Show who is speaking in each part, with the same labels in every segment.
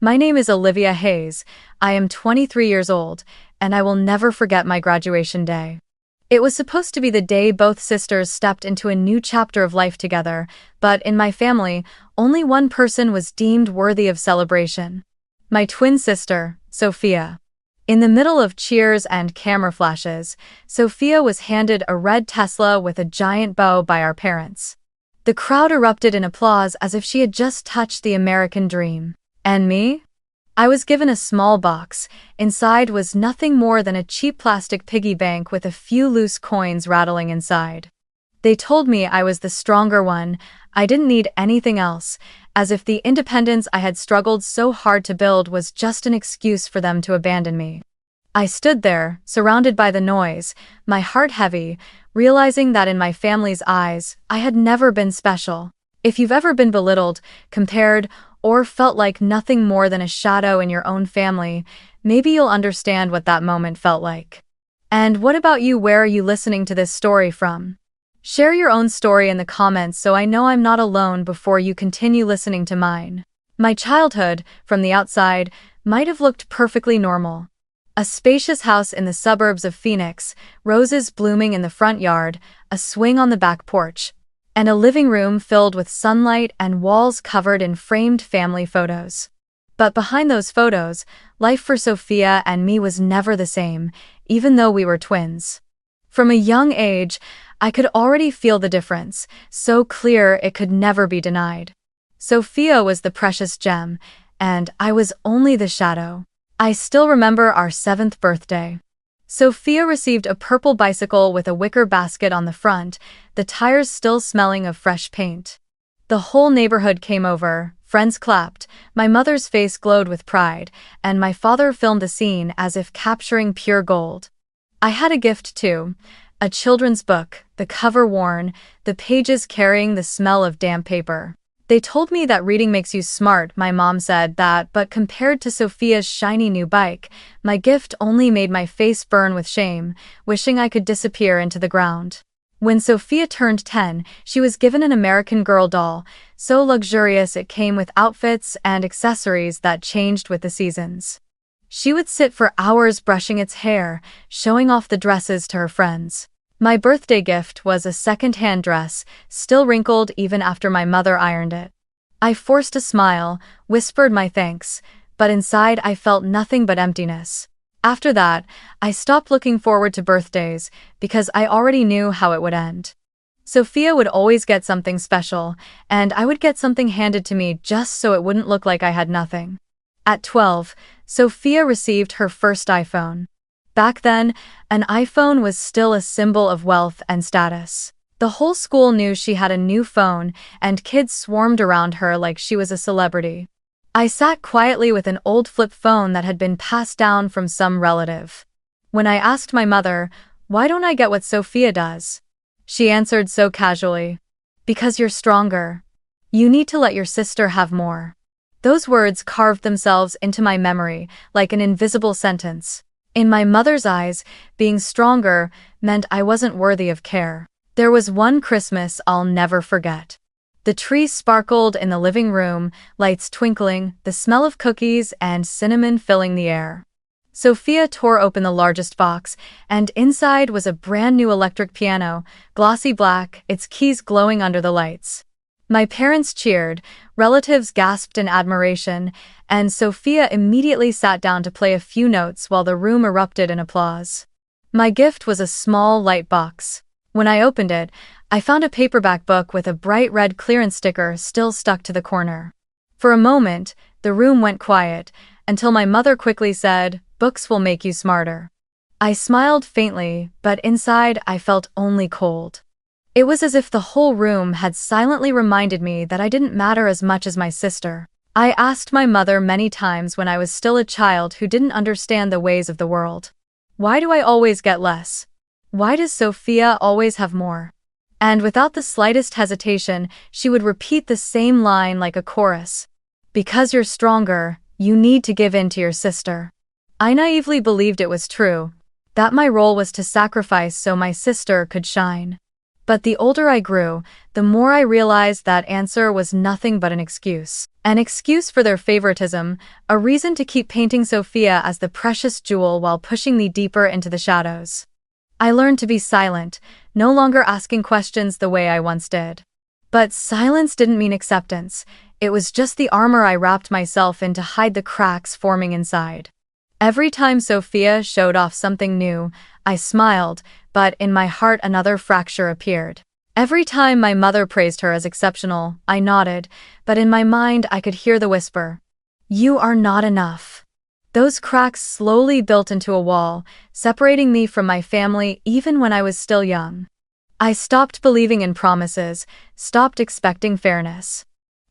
Speaker 1: My name is Olivia Hayes. I am 23 years old, and I will never forget my graduation day. It was supposed to be the day both sisters stepped into a new chapter of life together, but in my family, only one person was deemed worthy of celebration. My twin sister, Sophia. In the middle of cheers and camera flashes, Sophia was handed a red Tesla with a giant bow by our parents. The crowd erupted in applause as if she had just touched the American dream. And me? I was given a small box. Inside was nothing more than a cheap plastic piggy bank with a few loose coins rattling inside. They told me I was the stronger one. I didn't need anything else, as if the independence I had struggled so hard to build was just an excuse for them to abandon me. I stood there, surrounded by the noise, my heart heavy, realizing that in my family's eyes, I had never been special. If you've ever been belittled, compared, or felt like nothing more than a shadow in your own family, maybe you'll understand what that moment felt like. And what about you? Where are you listening to this story from? Share your own story in the comments so I know I'm not alone before you continue listening to mine. My childhood, from the outside, might have looked perfectly normal. A spacious house in the suburbs of Phoenix, roses blooming in the front yard, a swing on the back porch, and a living room filled with sunlight and walls covered in framed family photos. But behind those photos, life for Sophia and me was never the same, even though we were twins. From a young age, I could already feel the difference, so clear it could never be denied. Sophia was the precious gem, and I was only the shadow. I still remember our 7th birthday. Sophia received a purple bicycle with a wicker basket on the front, the tires still smelling of fresh paint. The whole neighborhood came over, friends clapped, my mother's face glowed with pride, and my father filmed the scene as if capturing pure gold. I had a gift too, a children's book, the cover worn, the pages carrying the smell of damp paper. They told me that reading makes you smart, my mom said that, but compared to Sophia's shiny new bike, my gift only made my face burn with shame, wishing I could disappear into the ground. When Sophia turned 10, she was given an American Girl doll, so luxurious it came with outfits and accessories that changed with the seasons. She would sit for hours brushing its hair, showing off the dresses to her friends. My birthday gift was a second-hand dress, still wrinkled even after my mother ironed it. I forced a smile, whispered my thanks, but inside I felt nothing but emptiness. After that, I stopped looking forward to birthdays because I already knew how it would end. Sophia would always get something special, and I would get something handed to me just so it wouldn't look like I had nothing. At 12, Sophia received her first iPhone. Back then, an iPhone was still a symbol of wealth and status. The whole school knew she had a new phone, and kids swarmed around her like she was a celebrity. I sat quietly with an old flip phone that had been passed down from some relative. When I asked my mother, "Why don't I get what Sophia does?" she answered so casually, "Because you're stronger. You need to let your sister have more." Those words carved themselves into my memory like an invisible sentence. In my mother's eyes, being stronger meant I wasn't worthy of care. There was one Christmas I'll never forget. The tree sparkled in the living room, lights twinkling, the smell of cookies and cinnamon filling the air. Sophia tore open the largest box, and inside was a brand new electric piano, glossy black, its keys glowing under the lights. My parents cheered, relatives gasped in admiration, and Sophia immediately sat down to play a few notes while the room erupted in applause. My gift was a small, light box. When I opened it, I found a paperback book with a bright red clearance sticker still stuck to the corner. For a moment, the room went quiet, until my mother quickly said, "Books will make you smarter." I smiled faintly, but inside I felt only cold. It was as if the whole room had silently reminded me that I didn't matter as much as my sister. I asked my mother many times when I was still a child who didn't understand the ways of the world. Why do I always get less? Why does Sophia always have more? And without the slightest hesitation, she would repeat the same line like a chorus. Because you're stronger, you need to give in to your sister. I naively believed it was true, that my role was to sacrifice so my sister could shine. But the older I grew, the more I realized that answer was nothing but an excuse. An excuse for their favoritism, a reason to keep painting Sophia as the precious jewel while pushing me deeper into the shadows. I learned to be silent, no longer asking questions the way I once did. But silence didn't mean acceptance. It was just the armor I wrapped myself in to hide the cracks forming inside. Every time Sophia showed off something new, I smiled, but in my heart another fracture appeared. Every time my mother praised her as exceptional, I nodded, but in my mind I could hear the whisper, "You are not enough." Those cracks slowly built into a wall, separating me from my family even when I was still young. I stopped believing in promises, stopped expecting fairness.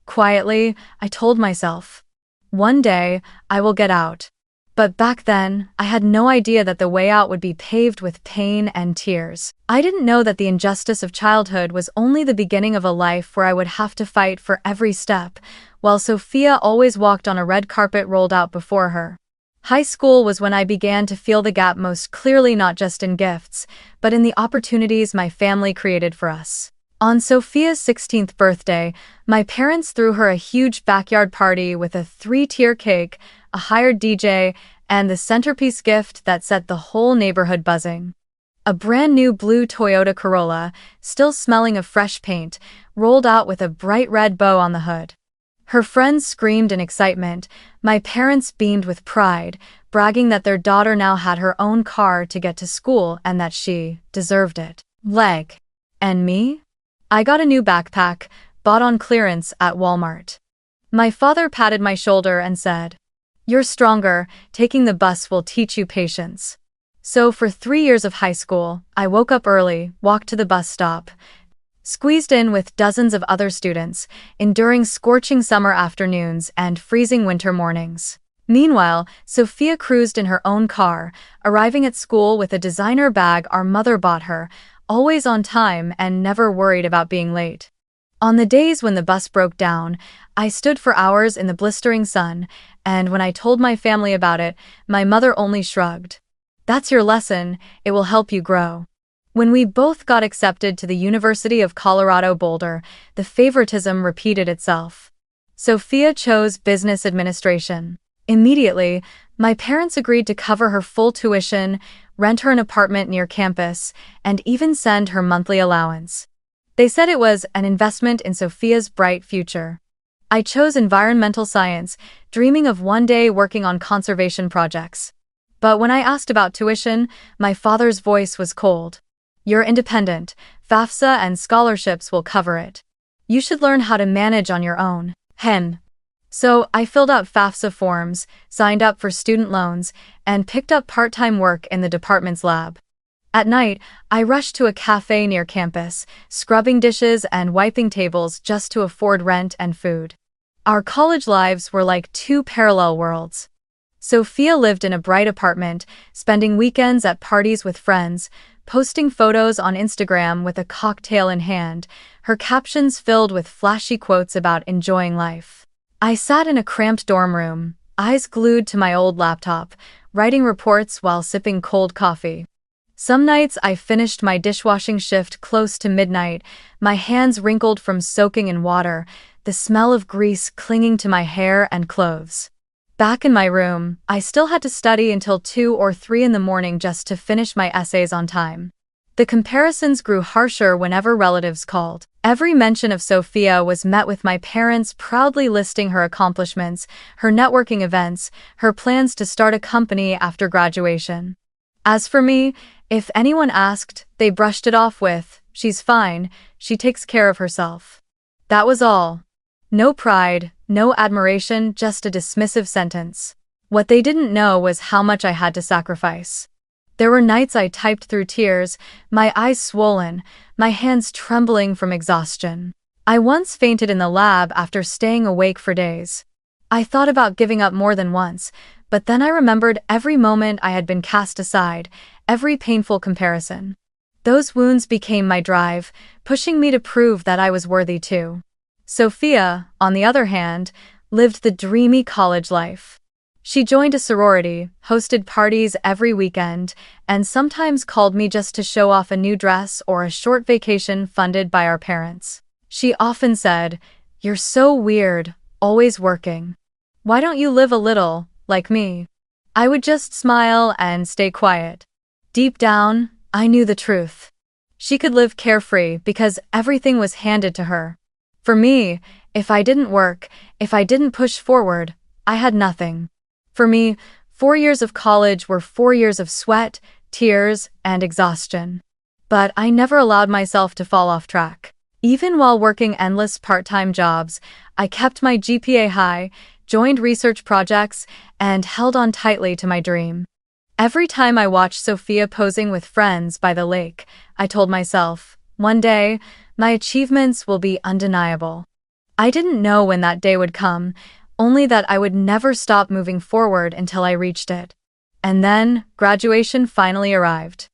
Speaker 1: Quietly, I told myself, one day, I will get out. But back then, I had no idea that the way out would be paved with pain and tears. I didn't know that the injustice of childhood was only the beginning of a life where I would have to fight for every step, while Sophia always walked on a red carpet rolled out before her. High school was when I began to feel the gap most clearly, not just in gifts, but in the opportunities my family created for us. On Sophia's 16th birthday, my parents threw her a huge backyard party with a 3-tier cake, a hired DJ, and the centerpiece gift that set the whole neighborhood buzzing. A brand new blue Toyota Corolla, still smelling of fresh paint, rolled out with a bright red bow on the hood. Her friends screamed in excitement, my parents beamed with pride, bragging that their daughter now had her own car to get to school and that she deserved it. And me? I got a new backpack, bought on clearance at Walmart. My father patted my shoulder and said, "You're stronger, taking the bus will teach you patience." So for 3 years of high school, I woke up early, walked to the bus stop, squeezed in with dozens of other students, enduring scorching summer afternoons and freezing winter mornings. Meanwhile, Sophia cruised in her own car, arriving at school with a designer bag our mother bought her, always on time and never worried about being late. On the days when the bus broke down, I stood for hours in the blistering sun, and when I told my family about it, my mother only shrugged. "That's your lesson, it will help you grow." When we both got accepted to the University of Colorado Boulder, the favoritism repeated itself. Sophia chose business administration. Immediately, my parents agreed to cover her full tuition, rent her an apartment near campus, and even send her monthly allowance. They said it was an investment in Sophia's bright future. I chose environmental science, dreaming of one day working on conservation projects. But when I asked about tuition, my father's voice was cold. "You're independent, FAFSA and scholarships will cover it. You should learn how to manage on your own." So I filled out FAFSA forms, signed up for student loans, and picked up part-time work in the department's lab. At night, I rushed to a cafe near campus, scrubbing dishes and wiping tables just to afford rent and food. Our college lives were like two parallel worlds. Sophia lived in a bright apartment, spending weekends at parties with friends, posting photos on Instagram with a cocktail in hand, her captions filled with flashy quotes about enjoying life. I sat in a cramped dorm room, eyes glued to my old laptop, writing reports while sipping cold coffee. Some nights I finished my dishwashing shift close to midnight, my hands wrinkled from soaking in water, the smell of grease clinging to my hair and clothes. Back in my room, I still had to study until 2 or 3 in the morning just to finish my essays on time. The comparisons grew harsher whenever relatives called. Every mention of Sophia was met with my parents proudly listing her accomplishments, her networking events, her plans to start a company after graduation. As for me, if anyone asked, they brushed it off with, "She's fine, she takes care of herself." That was all. No pride, no admiration, just a dismissive sentence. What they didn't know was how much I had to sacrifice. There were nights I typed through tears, my eyes swollen, my hands trembling from exhaustion. I once fainted in the lab after staying awake for days. I thought about giving up more than once, but then I remembered every moment I had been cast aside, every painful comparison. Those wounds became my drive, pushing me to prove that I was worthy too. Sophia, on the other hand, lived the dreamy college life. She joined a sorority, hosted parties every weekend, and sometimes called me just to show off a new dress or a short vacation funded by our parents. She often said, "You're so weird, always working. Why don't you live a little, like me?" I would just smile and stay quiet. Deep down, I knew the truth. She could live carefree because everything was handed to her. For me, if I didn't work, if I didn't push forward, I had nothing. For me, 4 years of college were 4 years of sweat, tears, and exhaustion. But I never allowed myself to fall off track. Even while working endless part-time jobs, I kept my GPA high, joined research projects, and held on tightly to my dream. Every time I watched Sophia posing with friends by the lake, I told myself, one day, my achievements will be undeniable. I didn't know when that day would come, only that I would never stop moving forward until I reached it. And then, graduation finally arrived.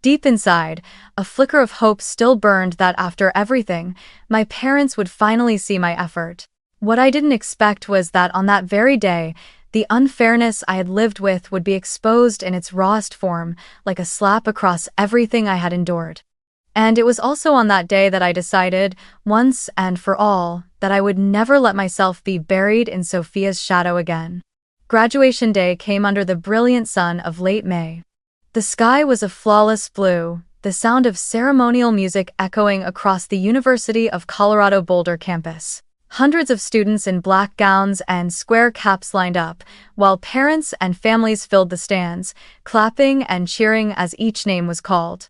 Speaker 1: Deep inside, a flicker of hope still burned that after everything, my parents would finally see my effort. What I didn't expect was that on that very day, the unfairness I had lived with would be exposed in its rawest form, like a slap across everything I had endured. And it was also on that day that I decided, once and for all, that I would never let myself be buried in Sophia's shadow again. Graduation day came under the brilliant sun of late May. The sky was a flawless blue, the sound of ceremonial music echoing across the University of Colorado Boulder campus. Hundreds of students in black gowns and square caps lined up, while parents and families filled the stands, clapping and cheering as each name was called.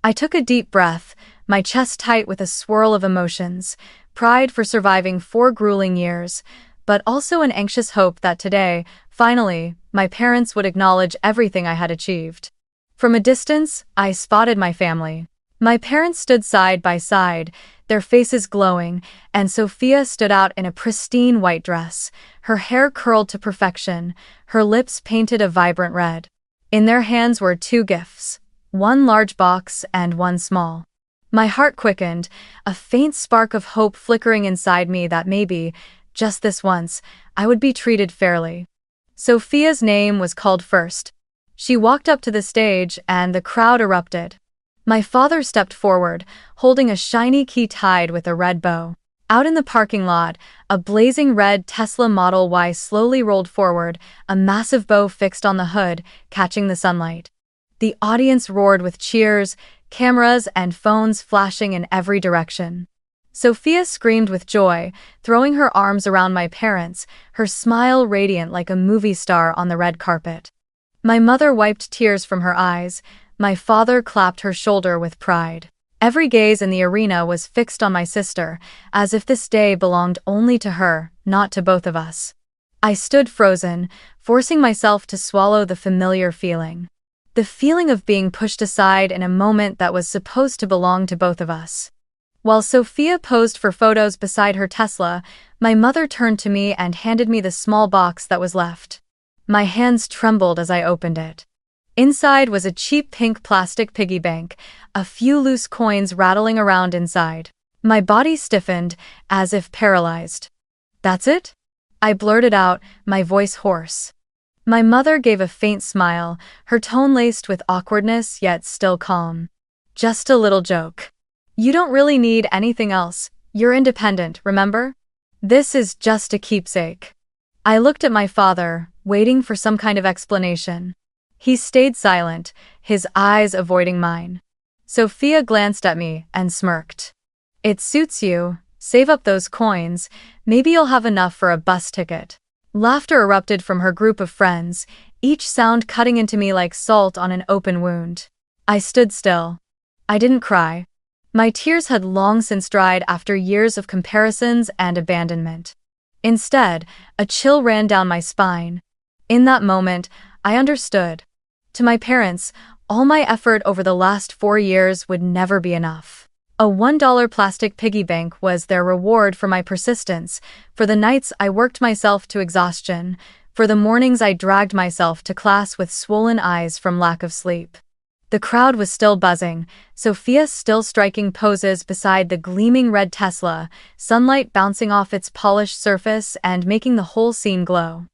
Speaker 1: I took a deep breath, my chest tight with a swirl of emotions, pride for surviving 4 grueling years, but also an anxious hope that today, finally, my parents would acknowledge everything I had achieved. From a distance, I spotted my family. My parents stood side by side, their faces glowing, and Sophia stood out in a pristine white dress, her hair curled to perfection, her lips painted a vibrant red. In their hands were 2 gifts, one large box and one small. My heart quickened, a faint spark of hope flickering inside me that maybe, just this once, I would be treated fairly. Sophia's name was called first. She walked up to the stage and the crowd erupted. My father stepped forward, holding a shiny key tied with a red bow. Out in the parking lot, a blazing red Tesla Model Y slowly rolled forward, a massive bow fixed on the hood, catching the sunlight. The audience roared with cheers, cameras and phones flashing in every direction. Sophia screamed with joy, throwing her arms around my parents, her smile radiant like a movie star on the red carpet. My mother wiped tears from her eyes, my father clapped her shoulder with pride. Every gaze in the arena was fixed on my sister, as if this day belonged only to her, not to both of us. I stood frozen, forcing myself to swallow the familiar feeling. The feeling of being pushed aside in a moment that was supposed to belong to both of us. While Sophia posed for photos beside her Tesla, my mother turned to me and handed me the small box that was left. My hands trembled as I opened it. Inside was a cheap pink plastic piggy bank, a few loose coins rattling around inside. My body stiffened, as if paralyzed. "That's it?" I blurted out, my voice hoarse. My mother gave a faint smile, her tone laced with awkwardness yet still calm. "Just a little joke. You don't really need anything else. You're independent, remember? This is just a keepsake." I looked at my father, waiting for some kind of explanation. He stayed silent, his eyes avoiding mine. Sophia glanced at me and smirked. "It suits you. Save up those coins. Maybe you'll have enough for a bus ticket." Laughter erupted from her group of friends, each sound cutting into me like salt on an open wound. I stood still. I didn't cry. My tears had long since dried after years of comparisons and abandonment. Instead, a chill ran down my spine. In that moment, I understood. To my parents, all my effort over the last 4 years would never be enough. A $1 plastic piggy bank was their reward for my persistence, for the nights I worked myself to exhaustion, for the mornings I dragged myself to class with swollen eyes from lack of sleep. The crowd was still buzzing, Sophia still striking poses beside the gleaming red Tesla, sunlight bouncing off its polished surface and making the whole scene glow.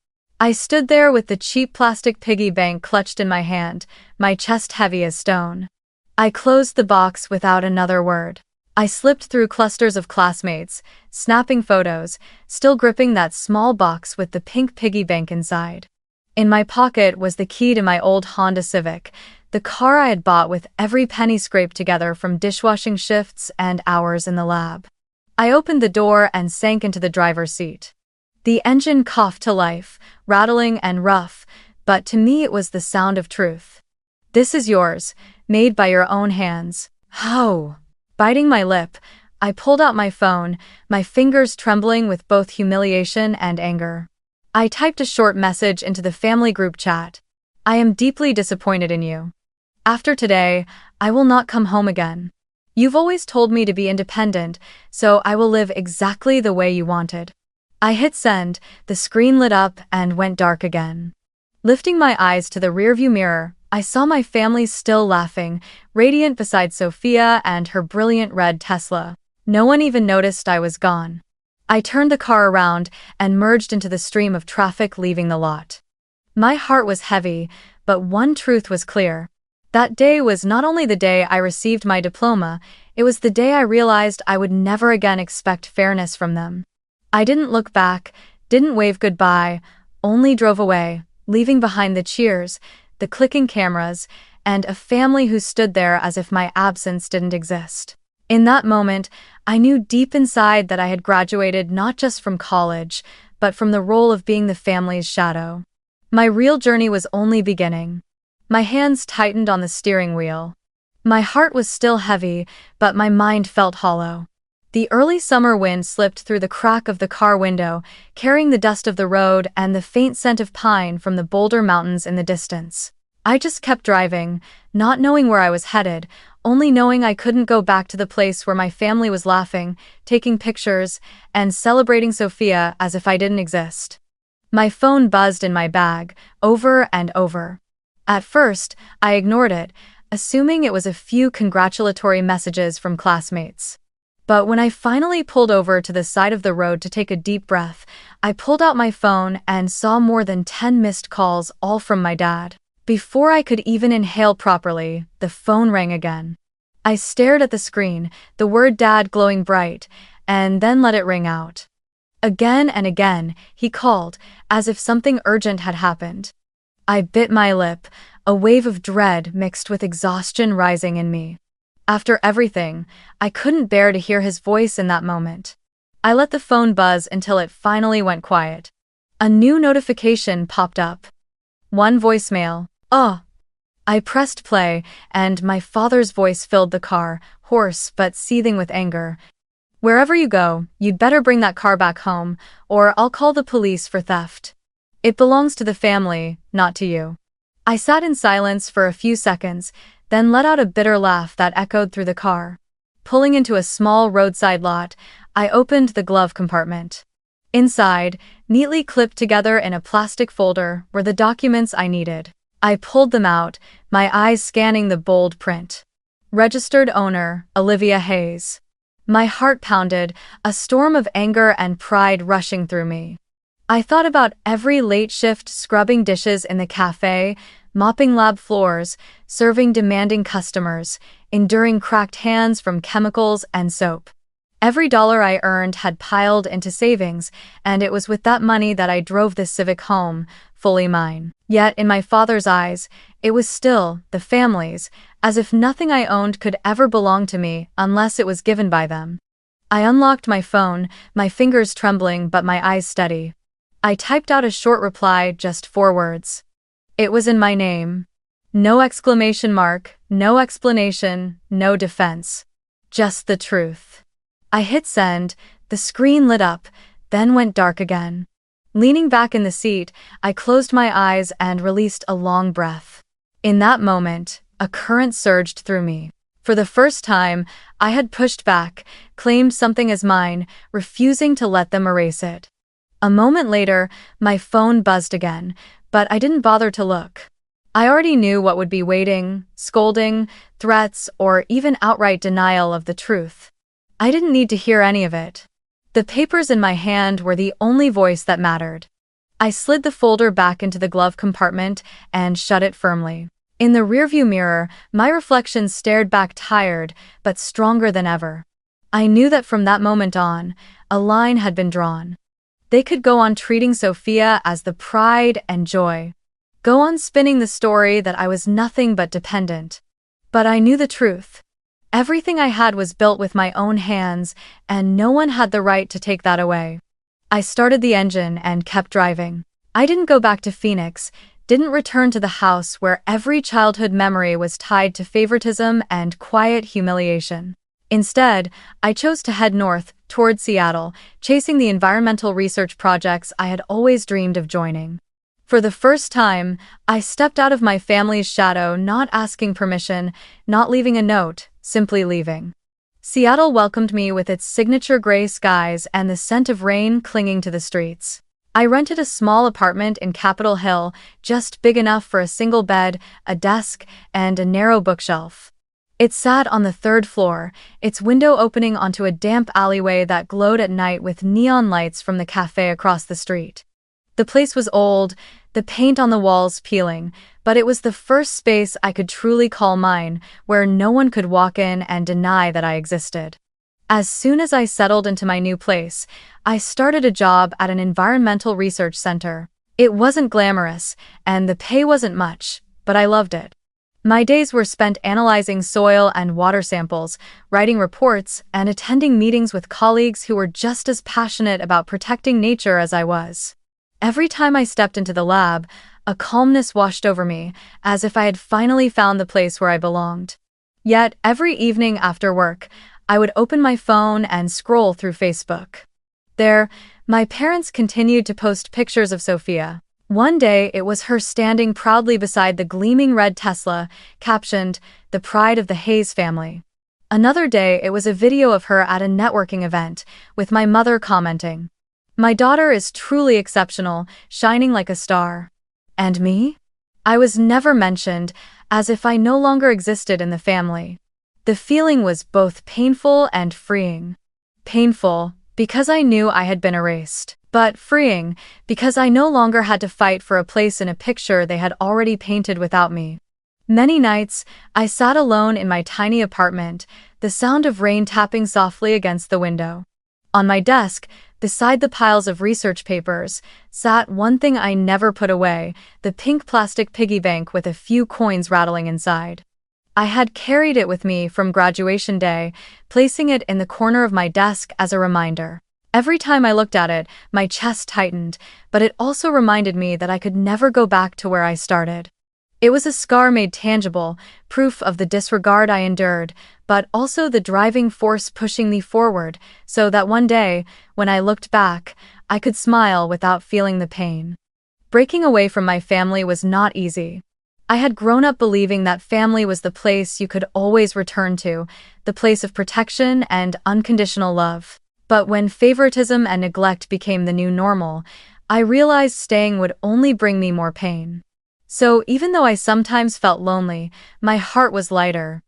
Speaker 1: I stood there with the cheap plastic piggy bank clutched in my hand, my chest heavy as stone. I closed the box without another word. I slipped through clusters of classmates, snapping photos, still gripping that small box with the pink piggy bank inside. In my pocket was the key to my old Honda Civic, the car I had bought with every penny scraped together from dishwashing shifts and hours in the lab. I opened the door and sank into the driver's seat. The engine coughed to life, rattling and rough, but to me it was the sound of truth. "This is yours, made by your own hands." Oh! Biting my lip, I pulled out my phone, my fingers trembling with both humiliation and anger. I typed a short message into the family group chat. "I am deeply disappointed in you. After today, I will not come home again. You've always told me to be independent, so I will live exactly the way you wanted." I hit send, the screen lit up and went dark again. Lifting my eyes to the rearview mirror, I saw my family still laughing, radiant beside Sophia and her brilliant red Tesla. No one even noticed I was gone. I turned the car around and merged into the stream of traffic leaving the lot. My heart was heavy, but one truth was clear. That day was not only the day I received my diploma, it was the day I realized I would never again expect fairness from them. I didn't look back, didn't wave goodbye, only drove away, leaving behind the cheers, the clicking cameras, and a family who stood there as if my absence didn't exist. In that moment, I knew deep inside that I had graduated not just from college, but from the role of being the family's shadow. My real journey was only beginning. My hands tightened on the steering wheel. My heart was still heavy, but my mind felt hollow. The early summer wind slipped through the crack of the car window, carrying the dust of the road and the faint scent of pine from the Boulder Mountains in the distance. I just kept driving, not knowing where I was headed, only knowing I couldn't go back to the place where my family was laughing, taking pictures, and celebrating Sophia as if I didn't exist. My phone buzzed in my bag, over and over. At first, I ignored it, assuming it was a few congratulatory messages from classmates. But when I finally pulled over to the side of the road to take a deep breath, I pulled out my phone and saw more than 10 missed calls, all from my dad. Before I could even inhale properly, the phone rang again. I stared at the screen, the word "Dad" glowing bright, and then let it ring out. Again and again, he called, as if something urgent had happened. I bit my lip, a wave of dread mixed with exhaustion rising in me. After everything, I couldn't bear to hear his voice in that moment. I let the phone buzz until it finally went quiet. A new notification popped up. One voicemail. "Oh." I pressed play, and my father's voice filled the car, hoarse but seething with anger. "Wherever you go, you'd better bring that car back home, or I'll call the police for theft. It belongs to the family, not to you." I sat in silence for a few seconds, then let out a bitter laugh that echoed through the car. Pulling into a small roadside lot, I opened the glove compartment. Inside, neatly clipped together in a plastic folder, were the documents I needed. I pulled them out, my eyes scanning the bold print. Registered owner, Olivia Hayes. My heart pounded, a storm of anger and pride rushing through me. I thought about every late shift scrubbing dishes in the cafe, mopping lab floors, serving demanding customers, enduring cracked hands from chemicals and soap. Every dollar I earned had piled into savings, and it was with that money that I drove this Civic home, fully mine. Yet, in my father's eyes, it was still the family's, as if nothing I owned could ever belong to me unless it was given by them. I unlocked my phone, my fingers trembling but my eyes steady. I typed out a short reply, just 4 words. It was in my name. No exclamation mark, no explanation, no defense. Just the truth. I hit send, the screen lit up, then went dark again. Leaning back in the seat, I closed my eyes and released a long breath. In that moment, a current surged through me. For the first time, I had pushed back, claimed something as mine, refusing to let them erase it. A moment later, my phone buzzed again, but I didn't bother to look. I already knew what would be waiting: scolding, threats, or even outright denial of the truth. I didn't need to hear any of it. The papers in my hand were the only voice that mattered. I slid the folder back into the glove compartment and shut it firmly. In the rearview mirror, my reflection stared back tired, but stronger than ever. I knew that from that moment on, a line had been drawn. They could go on treating Sophia as the pride and joy. Go on spinning the story that I was nothing but dependent. But I knew the truth. Everything I had was built with my own hands, and no one had the right to take that away. I started the engine and kept driving. I didn't go back to Phoenix, didn't return to the house where every childhood memory was tied to favoritism and quiet humiliation. Instead, I chose to head north, toward Seattle, chasing the environmental research projects I had always dreamed of joining. For the first time, I stepped out of my family's shadow, not asking permission, not leaving a note, simply leaving. Seattle welcomed me with its signature gray skies and the scent of rain clinging to the streets. I rented a small apartment in Capitol Hill, just big enough for a single bed, a desk, and a narrow bookshelf. It sat on the third floor, its window opening onto a damp alleyway that glowed at night with neon lights from the cafe across the street. The place was old, the paint on the walls peeling, but it was the first space I could truly call mine, where no one could walk in and deny that I existed. As soon as I settled into my new place, I started a job at an environmental research center. It wasn't glamorous, and the pay wasn't much, but I loved it. My days were spent analyzing soil and water samples, writing reports, and attending meetings with colleagues who were just as passionate about protecting nature as I was. Every time I stepped into the lab, a calmness washed over me, as if I had finally found the place where I belonged. Yet, every evening after work, I would open my phone and scroll through Facebook. There, my parents continued to post pictures of Sophia. One day, it was her standing proudly beside the gleaming red Tesla, captioned, "The pride of the Hayes family." Another day, it was a video of her at a networking event, with my mother commenting, "My daughter is truly exceptional, shining like a star." And me? I was never mentioned, as if I no longer existed in the family. The feeling was both painful and freeing. Painful, because I knew I had been erased, but freeing, because I no longer had to fight for a place in a picture they had already painted without me. Many nights, I sat alone in my tiny apartment, the sound of rain tapping softly against the window. On my desk, beside the piles of research papers, sat one thing I never put away, the pink plastic piggy bank with a few coins rattling inside. I had carried it with me from graduation day, placing it in the corner of my desk as a reminder. Every time I looked at it, my chest tightened, but it also reminded me that I could never go back to where I started. It was a scar made tangible, proof of the disregard I endured, but also the driving force pushing me forward, so that one day, when I looked back, I could smile without feeling the pain. Breaking away from my family was not easy. I had grown up believing that family was the place you could always return to, the place of protection and unconditional love. But when favoritism and neglect became the new normal, I realized staying would only bring me more pain. So even though I sometimes felt lonely, my heart was lighter.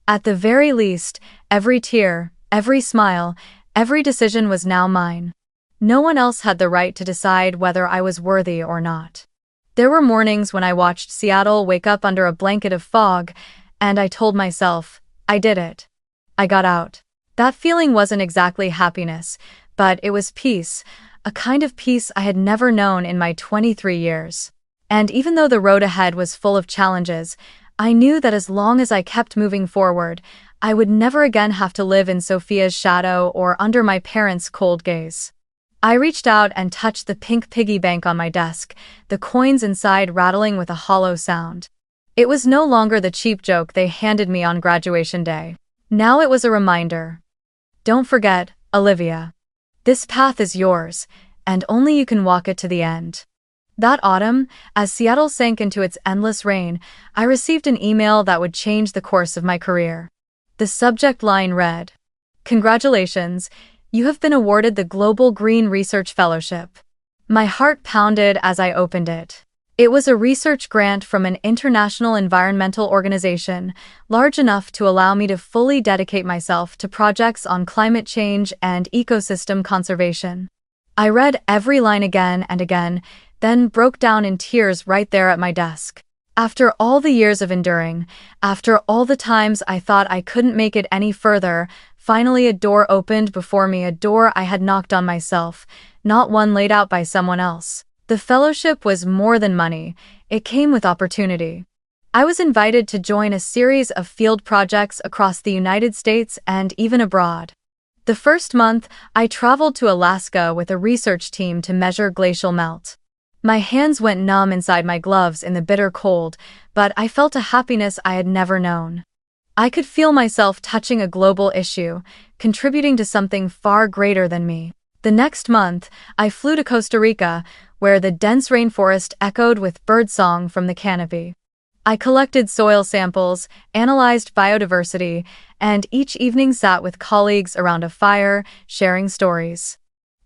Speaker 1: At the very least, every tear, every smile, every decision was now mine. No one else had the right to decide whether I was worthy or not. There were mornings when I watched Seattle wake up under a blanket of fog, and I told myself, I did it. I got out. That feeling wasn't exactly happiness, but it was peace, a kind of peace I had never known in my 23 years. And even though the road ahead was full of challenges, I knew that as long as I kept moving forward, I would never again have to live in Sophia's shadow or under my parents' cold gaze. I reached out and touched the pink piggy bank on my desk, the coins inside rattling with a hollow sound. It was no longer the cheap joke they handed me on graduation day. Now it was a reminder. Don't forget, Olivia. This path is yours, and only you can walk it to the end. That autumn, as Seattle sank into its endless rain, I received an email that would change the course of my career. The subject line read, "Congratulations, you have been awarded the Global Green Research Fellowship." My heart pounded as I opened it. It was a research grant from an international environmental organization, large enough to allow me to fully dedicate myself to projects on climate change and ecosystem conservation. I read every line again and again, then broke down in tears right there at my desk. After all the years of enduring, after all the times I thought I couldn't make it any further, finally a door opened before me, a door I had knocked on myself, not one laid out by someone else. The fellowship was more than money, it came with opportunity. I was invited to join a series of field projects across the United States and even abroad. The first month, I traveled to Alaska with a research team to measure glacial melt. My hands went numb inside my gloves in the bitter cold, but I felt a happiness I had never known. I could feel myself touching a global issue, contributing to something far greater than me. The next month, I flew to Costa Rica, where the dense rainforest echoed with birdsong from the canopy. I collected soil samples, analyzed biodiversity, and each evening sat with colleagues around a fire, sharing stories.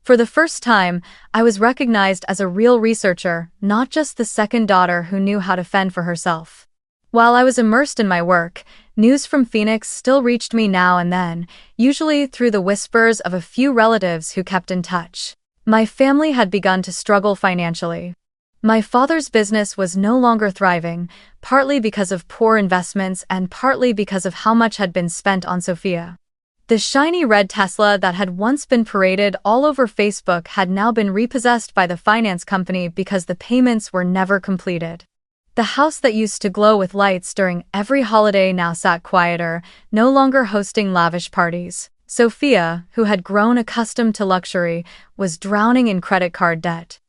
Speaker 1: For the first time, I was recognized as a real researcher, not just the second daughter who knew how to fend for herself. While I was immersed in my work, news from Phoenix still reached me now and then, usually through the whispers of a few relatives who kept in touch. My family had begun to struggle financially. My father's business was no longer thriving, partly because of poor investments and partly because of how much had been spent on Sophia. The shiny red Tesla that had once been paraded all over Facebook had now been repossessed by the finance company because the payments were never completed. The house that used to glow with lights during every holiday now sat quieter, no longer hosting lavish parties. Sophia, who had grown accustomed to luxury, was drowning in credit card debt.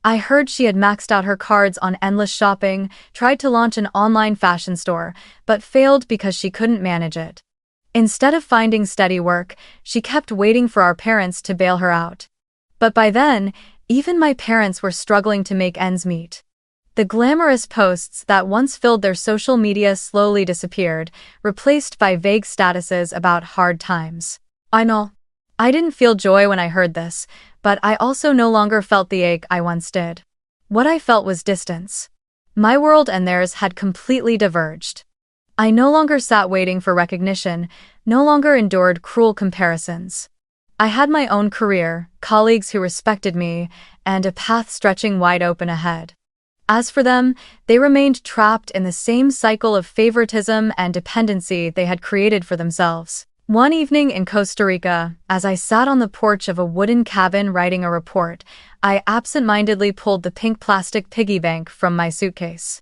Speaker 1: I heard she had maxed out her cards on endless shopping, tried to launch an online fashion store, but failed because she couldn't manage it. Instead of finding steady work, she kept waiting for our parents to bail her out. But by then, even my parents were struggling to make ends meet. The glamorous posts that once filled their social media slowly disappeared, replaced by vague statuses about hard times. I know. I didn't feel joy when I heard this, but I also no longer felt the ache I once did. What I felt was distance. My world and theirs had completely diverged. I no longer sat waiting for recognition, no longer endured cruel comparisons. I had my own career, colleagues who respected me, and a path stretching wide open ahead. As for them, they remained trapped in the same cycle of favoritism and dependency they had created for themselves. One evening in Costa Rica, as I sat on the porch of a wooden cabin writing a report, I absent-mindedly pulled the pink plastic piggy bank from my suitcase.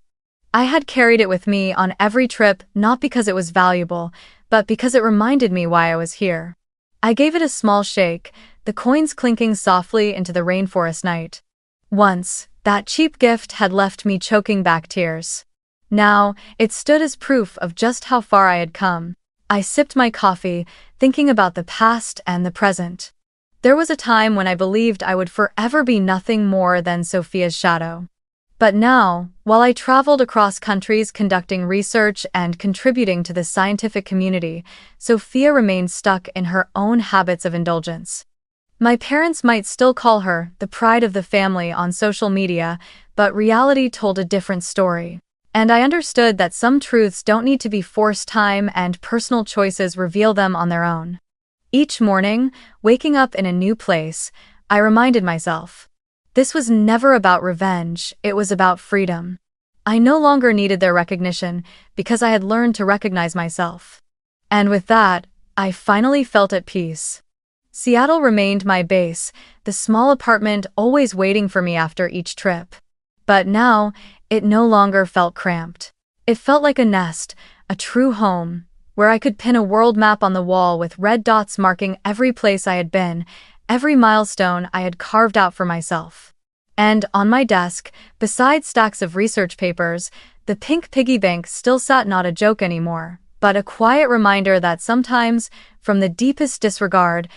Speaker 1: I had carried it with me on every trip, not because it was valuable, but because it reminded me why I was here. I gave it a small shake, the coins clinking softly into the rainforest night. Once, that cheap gift had left me choking back tears. Now, it stood as proof of just how far I had come. I sipped my coffee, thinking about the past and the present. There was a time when I believed I would forever be nothing more than Sophia's shadow. But now, while I traveled across countries conducting research and contributing to the scientific community, Sophia remained stuck in her own habits of indulgence. My parents might still call her the pride of the family on social media, but reality told a different story. And I understood that some truths don't need to be forced. Time and personal choices reveal them on their own. Each morning, waking up in a new place, I reminded myself, this was never about revenge, it was about freedom. I no longer needed their recognition because I had learned to recognize myself. And with that, I finally felt at peace. Seattle remained my base, the small apartment always waiting for me after each trip. But now, it no longer felt cramped. It felt like a nest, a true home, where I could pin a world map on the wall with red dots marking every place I had been, every milestone I had carved out for myself. And on my desk, beside stacks of research papers, the pink piggy bank still sat, not a joke anymore, but a quiet reminder that sometimes, from the deepest disregard,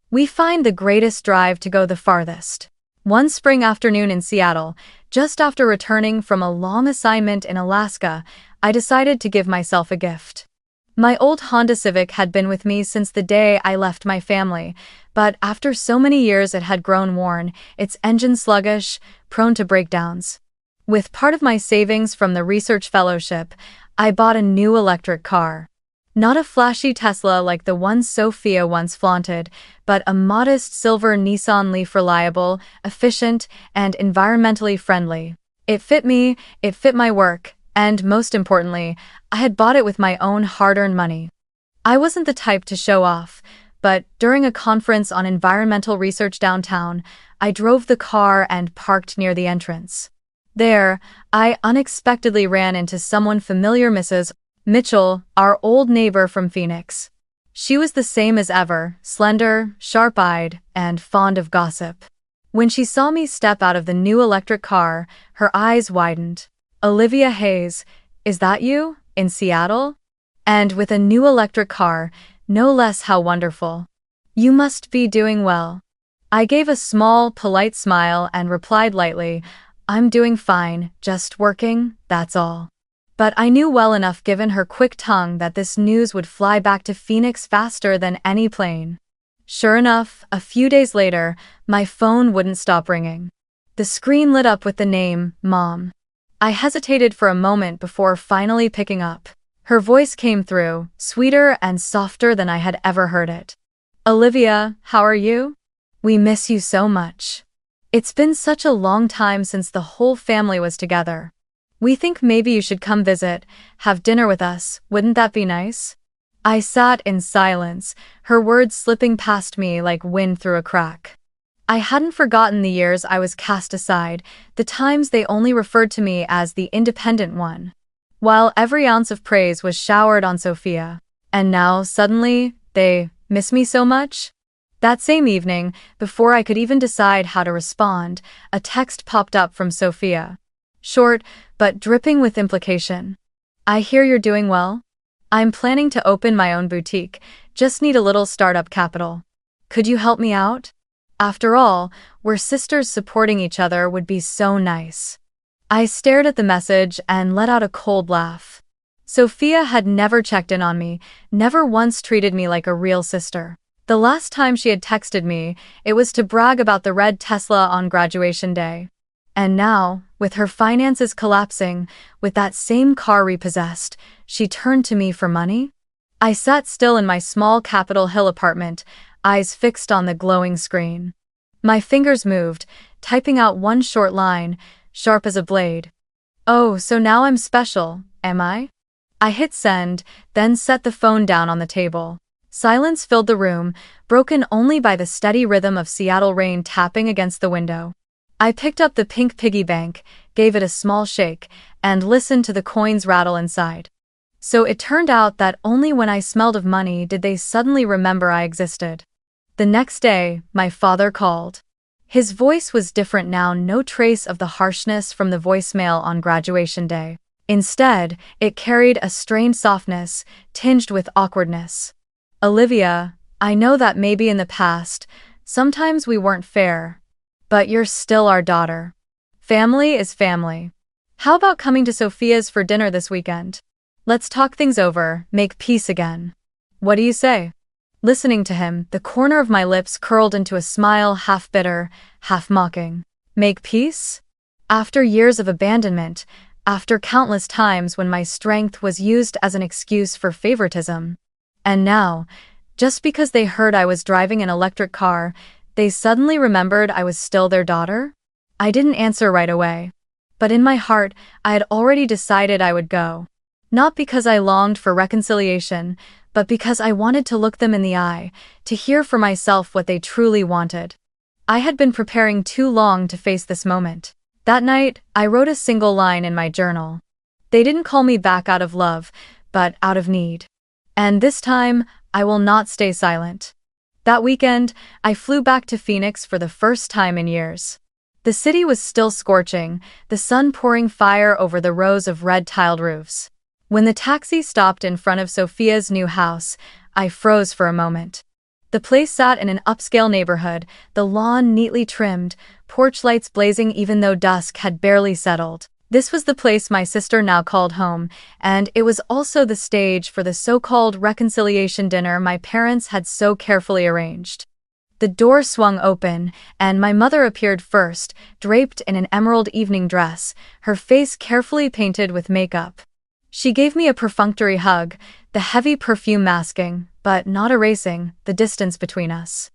Speaker 1: we find the greatest drive to go the farthest. One spring afternoon in Seattle, just after returning from a long assignment in Alaska, I decided to give myself a gift. My old Honda Civic had been with me since the day I left my family, but after so many years it had grown worn, its engine sluggish, prone to breakdowns. With part of my savings from the research fellowship, I bought a new electric car. Not a flashy Tesla like the one Sophia once flaunted, but a modest silver Nissan Leaf, reliable, efficient, and environmentally friendly. It fit me, it fit my work, and most importantly, I had bought it with my own hard-earned money. I wasn't the type to show off, but during a conference on environmental research downtown, I drove the car and parked near the entrance. There, I unexpectedly ran into someone familiar, Mrs. Mitchell, our old neighbor from Phoenix. She was the same as ever, slender, sharp-eyed, and fond of gossip. When she saw me step out of the new electric car, her eyes widened. "Olivia Hayes, is that you, in Seattle? And with a new electric car, no less, how wonderful. You must be doing well." I gave a small, polite smile and replied lightly, "I'm doing fine, just working, that's all." But I knew well enough, given her quick tongue, that this news would fly back to Phoenix faster than any plane. Sure enough, a few days later, my phone wouldn't stop ringing. The screen lit up with the name, Mom. I hesitated for a moment before finally picking up. Her voice came through, sweeter and softer than I had ever heard it. "Olivia, how are you? We miss you so much. It's been such a long time since the whole family was together. We think maybe you should come visit, have dinner with us, wouldn't that be nice?" I sat in silence, her words slipping past me like wind through a crack. I hadn't forgotten the years I was cast aside, the times they only referred to me as the independent one, while every ounce of praise was showered on Sophia. And now, suddenly, they miss me so much? That same evening, before I could even decide how to respond, a text popped up from Sophia. Short, but dripping with implication. "I hear you're doing well. I'm planning to open my own boutique, just need a little startup capital. Could you help me out? After all, we're sisters, supporting each other would be so nice." I stared at the message and let out a cold laugh. Sophia had never checked in on me, never once treated me like a real sister. The last time she had texted me, it was to brag about the red Tesla on graduation day. And now, with her finances collapsing, with that same car repossessed, she turned to me for money? I sat still in my small Capitol Hill apartment, eyes fixed on the glowing screen. My fingers moved, typing out one short line, sharp as a blade. "Oh, so now I'm special, am I?" I hit send, then set the phone down on the table. Silence filled the room, broken only by the steady rhythm of Seattle rain tapping against the window. I picked up the pink piggy bank, gave it a small shake, and listened to the coins rattle inside. So it turned out that only when I smelled of money did they suddenly remember I existed. The next day, my father called. His voice was different now, no trace of the harshness from the voicemail on graduation day. Instead, it carried a strained softness, tinged with awkwardness. "Olivia, I know that maybe in the past, sometimes we weren't fair. But you're still our daughter. Family is family. How about coming to Sophia's for dinner this weekend? Let's talk things over, make peace again. What do you say?" Listening to him, the corner of my lips curled into a smile, half bitter, half mocking. Make peace? After years of abandonment, after countless times when my strength was used as an excuse for favoritism. And now, just because they heard I was driving an electric car, they suddenly remembered I was still their daughter? I didn't answer right away. But in my heart, I had already decided I would go. Not because I longed for reconciliation, but because I wanted to look them in the eye, to hear for myself what they truly wanted. I had been preparing too long to face this moment. That night, I wrote a single line in my journal. They didn't call me back out of love, but out of need. And this time, I will not stay silent. That weekend, I flew back to Phoenix for the first time in years. The city was still scorching, the sun pouring fire over the rows of red-tiled roofs. When the taxi stopped in front of Sophia's new house, I froze for a moment. The place sat in an upscale neighborhood, the lawn neatly trimmed, porch lights blazing even though dusk had barely settled. This was the place my sister now called home, and it was also the stage for the so-called reconciliation dinner my parents had so carefully arranged. The door swung open, and my mother appeared first, draped in an emerald evening dress, her face carefully painted with makeup. She gave me a perfunctory hug, the heavy perfume masking, but not erasing, the distance between us.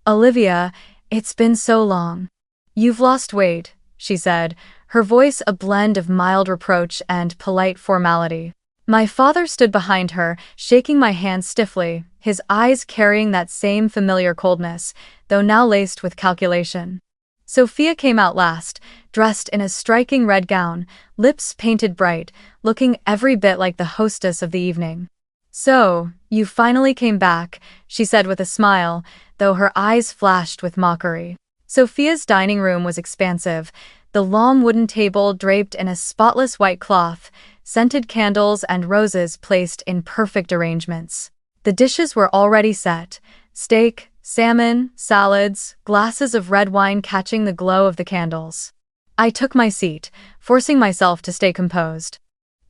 Speaker 1: "Olivia, it's been so long. You've lost weight," she said, her voice a blend of mild reproach and polite formality. My father stood behind her, shaking my hand stiffly, his eyes carrying that same familiar coldness, though now laced with calculation. Sophia came out last, dressed in a striking red gown, lips painted bright, looking every bit like the hostess of the evening. "So, you finally came back," she said with a smile, though her eyes flashed with mockery. Sophia's dining room was expansive, the long wooden table draped in a spotless white cloth, scented candles and roses placed in perfect arrangements. The dishes were already set: steak, salmon, salads, glasses of red wine catching the glow of the candles. I took my seat, forcing myself to stay composed.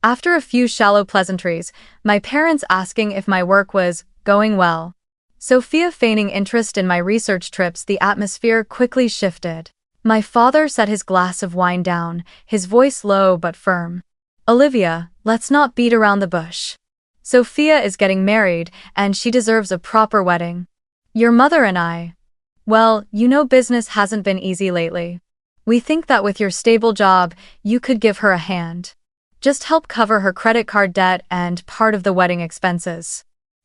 Speaker 1: After a few shallow pleasantries, my parents asking if my work was going well, Sophia feigning interest in my research trips, the atmosphere quickly shifted. My father set his glass of wine down, his voice low but firm. "Olivia, let's not beat around the bush. Sophia is getting married, and she deserves a proper wedding. Your mother and I, well, you know business hasn't been easy lately. We think that with your stable job, you could give her a hand. Just help cover her credit card debt and part of the wedding expenses."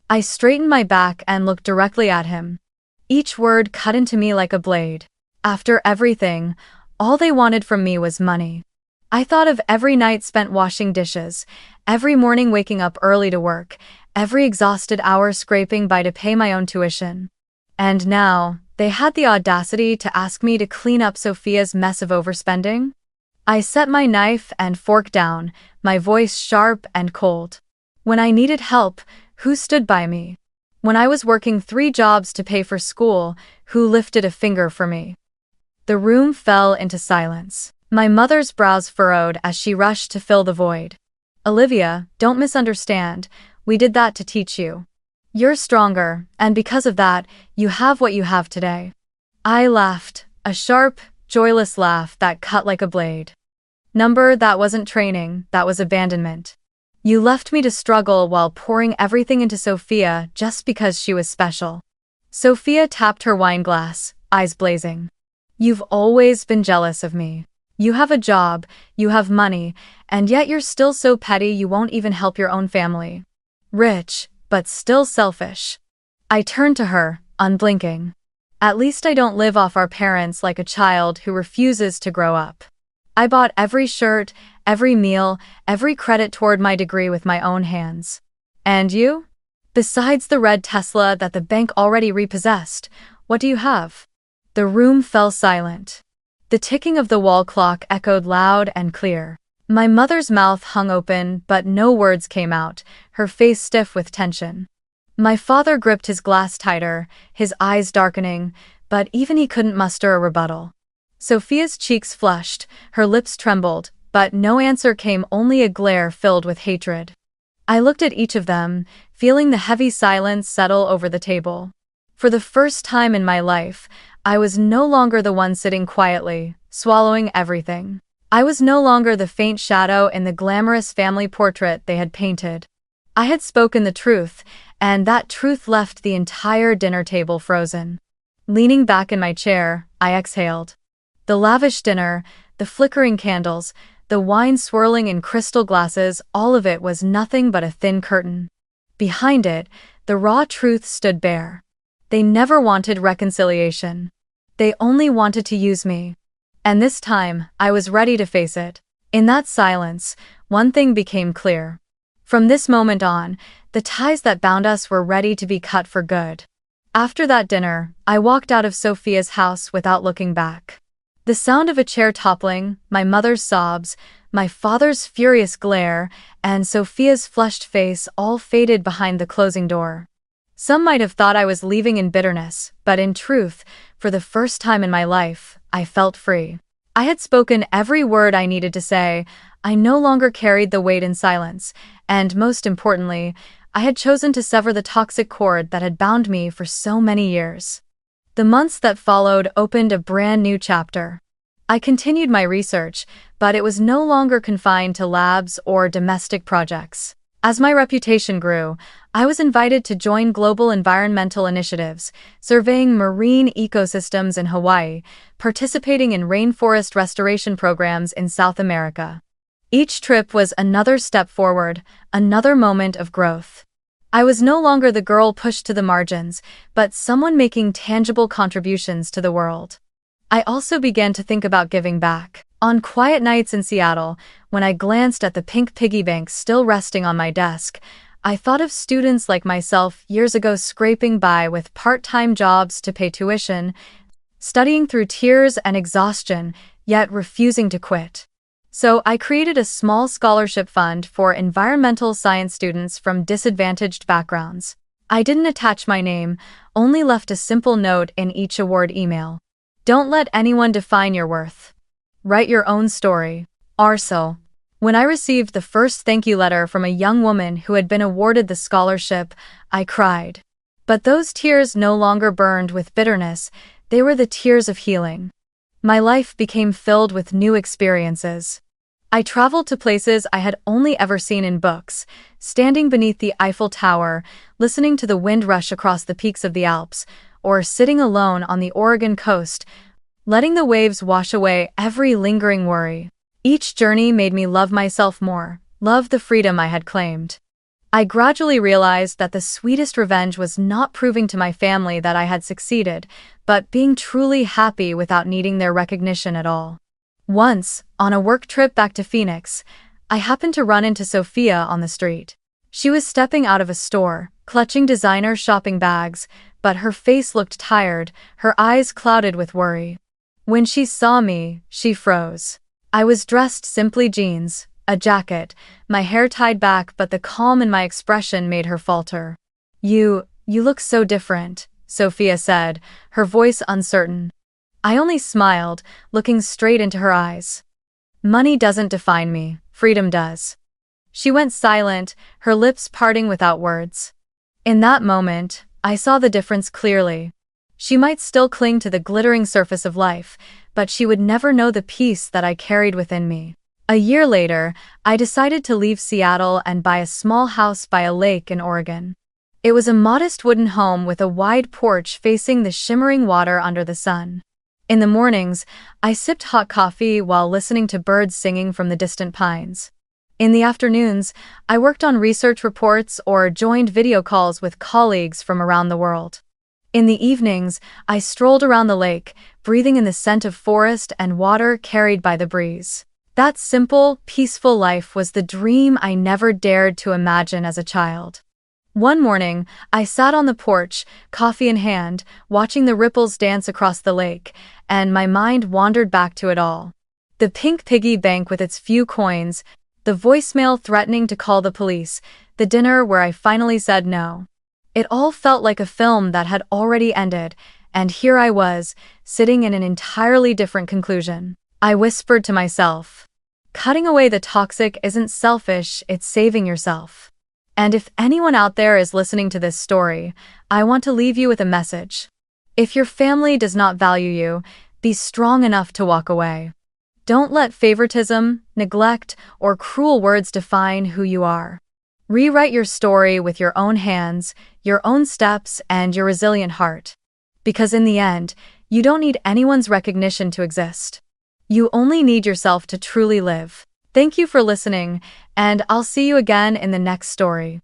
Speaker 1: I straightened my back and looked directly at him. Each word cut into me like a blade. After everything, all they wanted from me was money. I thought of every night spent washing dishes, every morning waking up early to work, every exhausted hour scraping by to pay my own tuition. And now, they had the audacity to ask me to clean up Sophia's mess of overspending? I set my knife and fork down, my voice sharp and cold. When I needed help, who stood by me? When I was working 3 jobs to pay for school, who lifted a finger for me? The room fell into silence. My mother's brows furrowed as she rushed to fill the void. "Olivia, don't misunderstand, we did that to teach you. You're stronger, and because of that, you have what you have today." I laughed, a sharp, joyless laugh that cut like a blade. That wasn't training, that was abandonment. You left me to struggle while pouring everything into Sophia just because she was special. Sophia tapped her wine glass, eyes blazing. "You've always been jealous of me. You have a job, you have money, and yet you're still so petty you won't even help your own family. Rich, but still selfish." I turned to her, unblinking. At least I don't live off our parents like a child who refuses to grow up. I bought every shirt, every meal, every credit toward my degree with my own hands. And you? Besides the red Tesla that the bank already repossessed, what do you have? The room fell silent. The ticking of the wall clock echoed loud and clear. My mother's mouth hung open, but no words came out, her face stiff with tension. My father gripped his glass tighter, his eyes darkening, but even he couldn't muster a rebuttal. Sophia's cheeks flushed, her lips trembled, but no answer came, only a glare filled with hatred. I looked at each of them, feeling the heavy silence settle over the table. For the first time in my life, I was no longer the one sitting quietly, swallowing everything. I was no longer the faint shadow in the glamorous family portrait they had painted. I had spoken the truth, and that truth left the entire dinner table frozen. Leaning back in my chair, I exhaled. The lavish dinner, the flickering candles, the wine swirling in crystal glasses, all of it was nothing but a thin curtain. Behind it, the raw truth stood bare. They never wanted reconciliation. They only wanted to use me. And this time, I was ready to face it. In that silence, one thing became clear. From this moment on, the ties that bound us were ready to be cut for good. After that dinner, I walked out of Sophia's house without looking back. The sound of a chair toppling, my mother's sobs, my father's furious glare, and Sophia's flushed face all faded behind the closing door. Some might have thought I was leaving in bitterness, but in truth, for the first time in my life, I felt free. I had spoken every word I needed to say. I no longer carried the weight in silence, and most importantly, I had chosen to sever the toxic cord that had bound me for so many years. The months that followed opened a brand new chapter. I continued my research, but it was no longer confined to labs or domestic projects. As my reputation grew, I was invited to join global environmental initiatives, surveying marine ecosystems in Hawaii, participating in rainforest restoration programs in South America. Each trip was another step forward, another moment of growth. I was no longer the girl pushed to the margins, but someone making tangible contributions to the world. I also began to think about giving back. On quiet nights in Seattle, when I glanced at the pink piggy bank still resting on my desk, I thought of students like myself years ago scraping by with part-time jobs to pay tuition, studying through tears and exhaustion, yet refusing to quit. So I created a small scholarship fund for environmental science students from disadvantaged backgrounds. I didn't attach my name, only left a simple note in each award email. Don't let anyone define your worth. Write your own story. Also, when I received the first thank you letter from a young woman who had been awarded the scholarship, I cried. But those tears no longer burned with bitterness, they were the tears of healing. My life became filled with new experiences. I traveled to places I had only ever seen in books, standing beneath the Eiffel Tower, listening to the wind rush across the peaks of the Alps, or sitting alone on the Oregon coast, letting the waves wash away every lingering worry. Each journey made me love myself more, love the freedom I had claimed. I gradually realized that the sweetest revenge was not proving to my family that I had succeeded, but being truly happy without needing their recognition at all. Once, on a work trip back to Phoenix, I happened to run into Sophia on the street. She was stepping out of a store, clutching designer shopping bags, but her face looked tired, her eyes clouded with worry. When she saw me, she froze. I was dressed simply jeans, a jacket, my hair tied back, but the calm in my expression made her falter. You look so different," Sophia said, her voice uncertain. I only smiled, looking straight into her eyes. "Money doesn't define me, freedom does." She went silent, her lips parting without words. In that moment, I saw the difference clearly. She might still cling to the glittering surface of life, but she would never know the peace that I carried within me. A year later, I decided to leave Seattle and buy a small house by a lake in Oregon. It was a modest wooden home with a wide porch facing the shimmering water under the sun. In the mornings, I sipped hot coffee while listening to birds singing from the distant pines. In the afternoons, I worked on research reports or joined video calls with colleagues from around the world. In the evenings, I strolled around the lake, breathing in the scent of forest and water carried by the breeze. That simple, peaceful life was the dream I never dared to imagine as a child. One morning, I sat on the porch, coffee in hand, watching the ripples dance across the lake, and my mind wandered back to it all. The pink piggy bank with its few coins, the voicemail threatening to call the police, the dinner where I finally said no. It all felt like a film that had already ended, and here I was, sitting in an entirely different conclusion. I whispered to myself, "Cutting away the toxic isn't selfish, it's saving yourself." And if anyone out there is listening to this story, I want to leave you with a message. If your family does not value you, be strong enough to walk away. Don't let favoritism, neglect, or cruel words define who you are. Rewrite your story with your own hands, your own steps, and your resilient heart. Because in the end, you don't need anyone's recognition to exist. You only need yourself to truly live. Thank you for listening, and I'll see you again in the next story.